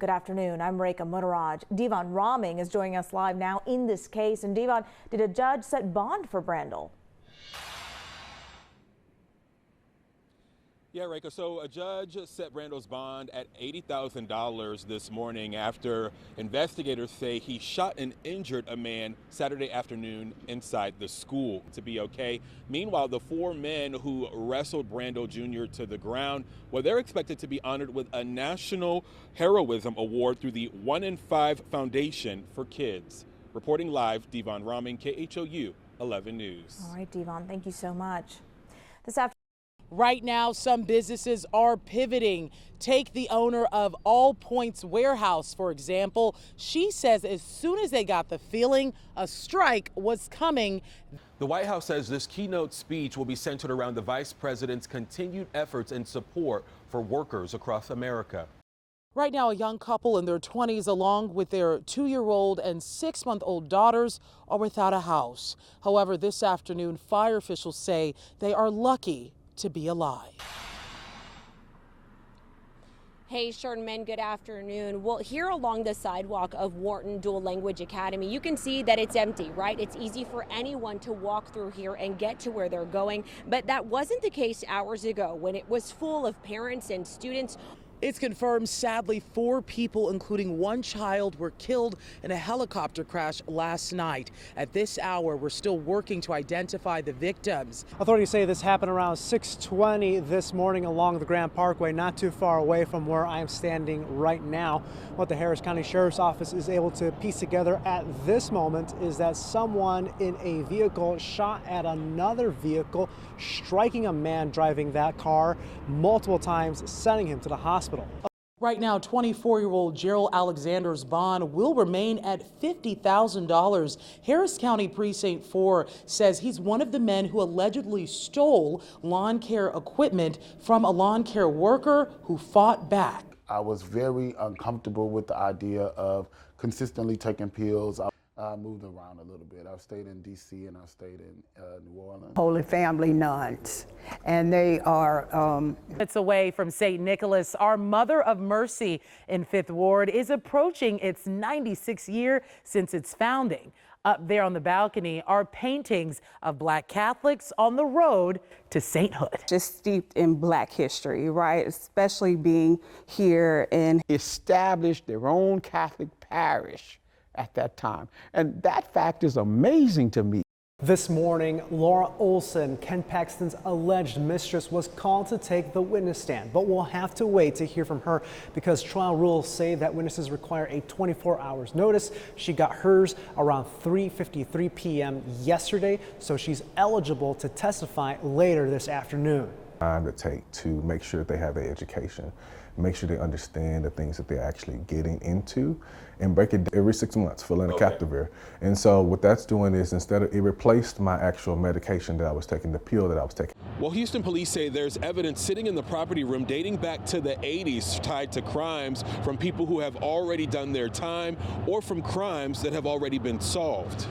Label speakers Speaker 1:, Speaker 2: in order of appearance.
Speaker 1: Good afternoon. I'm Rekha Muttaraj. Devon Rahming is joining us live now in this case. And Devon, did a judge set bond for Brandel?
Speaker 2: Yeah, Rekha, so a judge set Brandel's bond at $80,000 this morning after investigators say he shot and injured a man Saturday afternoon inside the school. To be okay. Meanwhile, the four men who wrestled Brandel Jr. to the ground, well, they're expected to be honored with a National Heroism Award through the 1 in 5 Foundation for Kids. Reporting live, Devon Rahming, KHOU 11 News.
Speaker 1: All right, Devon, thank you so much. This afternoon.
Speaker 3: Right now, some businesses are pivoting. Take the owner of All Points Warehouse, for example. She says as soon as they got the feeling a strike was coming.
Speaker 2: The White House says this keynote speech will be centered around the vice president's continued efforts and support for workers across America.
Speaker 3: Right now, a young couple in their 20s, along with their 2-year-old and 6-month-old daughters, are without a house. However, this afternoon, fire officials say they are lucky to be alive.
Speaker 4: Hey, Sherman, good afternoon. Well, here along the sidewalk of Wharton Dual Language Academy, you can see that it's empty, right? It's easy for anyone to walk through here and get to where they're going. But that wasn't the case hours ago when it was full of parents and students.
Speaker 3: It's confirmed, sadly, 4 people, including 1 child, were killed in a helicopter crash last night. At this hour, we're still working to identify the victims.
Speaker 5: Authorities say this happened around 6:20 this morning along the Grand Parkway, not too far away from where I am standing right now. What the Harris County Sheriff's Office is able to piece together at this moment is that someone in a vehicle shot at another vehicle, striking a man driving that car multiple times, sending him to the hospital.
Speaker 3: Right now, 24-year-old Gerald Alexander's bond will remain at $50,000. Harris County Precinct 4 says he's one of the men who allegedly stole lawn care equipment from a lawn care worker who fought back.
Speaker 6: I was very uncomfortable with the idea of consistently taking pills. I moved around a little bit. I've stayed in D.C. and I've stayed in New Orleans.
Speaker 7: Holy Family Nuns, and they are
Speaker 3: It's away from St. Nicholas. Our Mother of Mercy in 5th Ward is approaching its 96th year since its founding. Up there on the balcony are paintings of Black Catholics on the road to sainthood.
Speaker 8: Just steeped in Black history, right? Especially being here and
Speaker 9: established their own Catholic parish at that time. And that fact is amazing to me.
Speaker 5: This morning, Laura Olson, Ken Paxton's alleged mistress, was called to take the witness stand, but we'll have to wait to hear from her because trial rules say that witnesses require a 24 hours notice. She got hers around 3:53 p.m. yesterday, so she's eligible to testify later this afternoon.
Speaker 10: Time to take to make sure that they have their education, make sure they understand the things that they're actually getting into, and break it every 6 months, fill in a captivir. And so what that's doing is it replaced my actual medication that I was taking, the pill that I was taking.
Speaker 2: Well, Houston police say there's evidence sitting in the property room dating back to the 80s tied to crimes from people who have already done their time or from crimes that have already been solved.